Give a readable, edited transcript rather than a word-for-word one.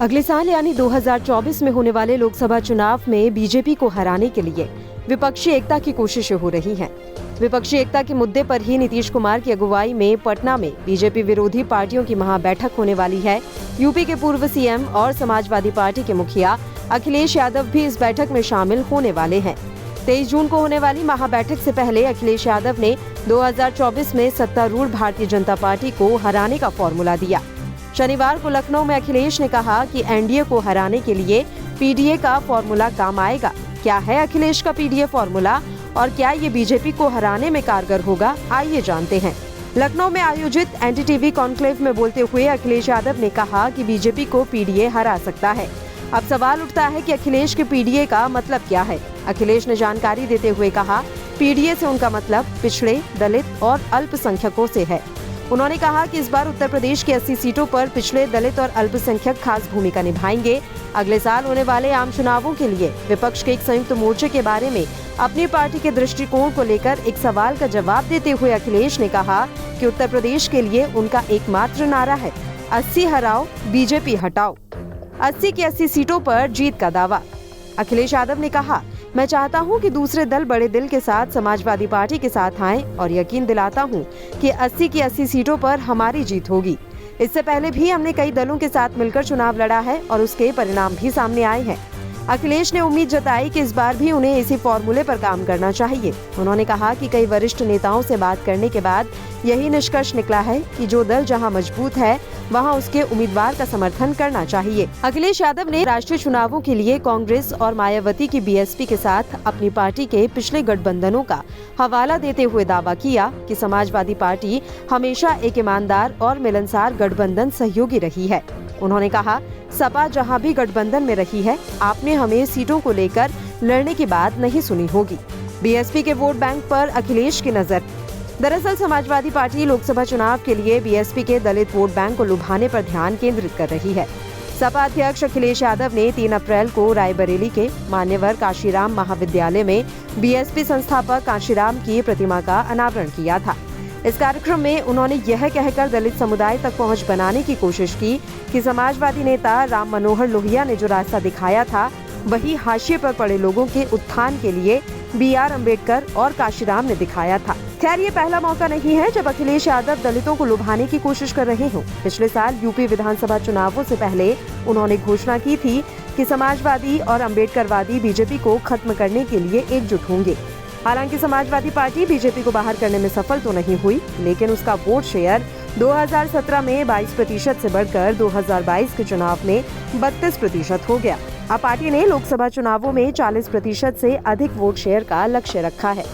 अगले साल यानी 2024 में होने वाले लोकसभा चुनाव में बीजेपी को हराने के लिए विपक्षी एकता की कोशिशें हो रही हैं। विपक्षी एकता के मुद्दे पर ही नीतीश कुमार की अगुवाई में पटना में बीजेपी विरोधी पार्टियों की महाबैठक होने वाली है। यूपी के पूर्व सीएम और समाजवादी पार्टी के मुखिया अखिलेश यादव भी इस बैठक में शामिल होने वाले हैं। 23 जून को होने वाली महाबैठक से पहले अखिलेश यादव ने 2024 में सत्तारूढ़ भारतीय जनता पार्टी को हराने का फॉर्मूला दिया। शनिवार को लखनऊ में अखिलेश ने कहा कि एनडीए को हराने के लिए पीडीए का फॉर्मूला काम आएगा। क्या है अखिलेश का पीडीए फॉर्मूला और क्या ये बीजेपी को हराने में कारगर होगा, आइए जानते हैं। लखनऊ में आयोजित एनडीटीवी कॉन्क्लेव में बोलते हुए अखिलेश यादव ने कहा कि बीजेपी को पीडीए हरा सकता है। अब सवाल उठता है कि अखिलेश के पीडीए का मतलब क्या है। अखिलेश ने जानकारी देते हुए कहा, पीडीए से उनका मतलब पिछड़े, दलित और अल्पसंख्यकों से है। उन्होंने कहा कि इस बार उत्तर प्रदेश की 80 सीटों पर पिछड़े, दलित और अल्पसंख्यक खास भूमिका निभाएंगे। अगले साल होने वाले आम चुनावों के लिए विपक्ष के एक संयुक्त मोर्चे के बारे में अपनी पार्टी के दृष्टिकोण को लेकर एक सवाल का जवाब देते हुए अखिलेश ने कहा कि उत्तर प्रदेश के लिए उनका एकमात्र नारा है, 80 हराओ, बीजेपी हटाओ। 80 की 80 सीटों पर जीत का दावा। अखिलेश यादव ने कहा, मैं चाहता हूं कि दूसरे दल बड़े दिल के साथ समाजवादी पार्टी के साथ आएं और यकीन दिलाता हूं कि 80 की 80 सीटों पर हमारी जीत होगी। इससे पहले भी हमने कई दलों के साथ मिलकर चुनाव लड़ा है और उसके परिणाम भी सामने आए हैं। अखिलेश ने उम्मीद जताई कि इस बार भी उन्हें इसी फॉर्मूले पर काम करना चाहिए। उन्होंने कहा कि कई वरिष्ठ नेताओं से बात करने के बाद यही निष्कर्ष निकला है कि जो दल जहां मजबूत है वहां उसके उम्मीदवार का समर्थन करना चाहिए। अखिलेश यादव ने राष्ट्रीय चुनावों के लिए कांग्रेस और मायावती की बीएसपी के साथ अपनी पार्टी के पिछले गठबंधनों का हवाला देते हुए दावा किया कि समाजवादी पार्टी हमेशा एक ईमानदार और मिलनसार गठबंधन सहयोगी रही है। उन्होंने कहा, सपा जहां भी गठबंधन में रही है, आपने हमें सीटों को लेकर लड़ने की बात नहीं सुनी होगी। बीएसपी के वोट बैंक पर अखिलेश की नजर। दरअसल समाजवादी पार्टी लोकसभा चुनाव के लिए बीएसपी के दलित वोट बैंक को लुभाने पर ध्यान केंद्रित कर रही है। सपा अध्यक्ष अखिलेश यादव ने 3 अप्रैल को रायबरेली के मान्यवर काशीराम महाविद्यालय में बीएसपी संस्थापक काशीराम की प्रतिमा का अनावरण किया था। इस कार्यक्रम में उन्होंने यह कहकर दलित समुदाय तक पहुंच बनाने की कोशिश की कि समाजवादी नेता राम मनोहर लोहिया ने जो रास्ता दिखाया था वही हाशिए पर पड़े लोगों के उत्थान के लिए BR अम्बेडकर और काशीराम ने दिखाया था। खैर, ये पहला मौका नहीं है जब अखिलेश यादव दलितों को लुभाने की कोशिश कर रहे हों। पिछले साल यूपी विधानसभा चुनावों से पहले उन्होंने घोषणा की थी कि समाजवादी और अम्बेडकरवादी बीजेपी को खत्म करने के लिए एकजुट होंगे। हालांकि समाजवादी पार्टी बीजेपी को बाहर करने में सफल तो नहीं हुई, लेकिन उसका वोट शेयर 2017 में 22% से बढ़कर 2022 के चुनाव में 32% हो गया। अब पार्टी ने लोकसभा चुनावों में 40% से अधिक वोट शेयर का लक्ष्य रखा है।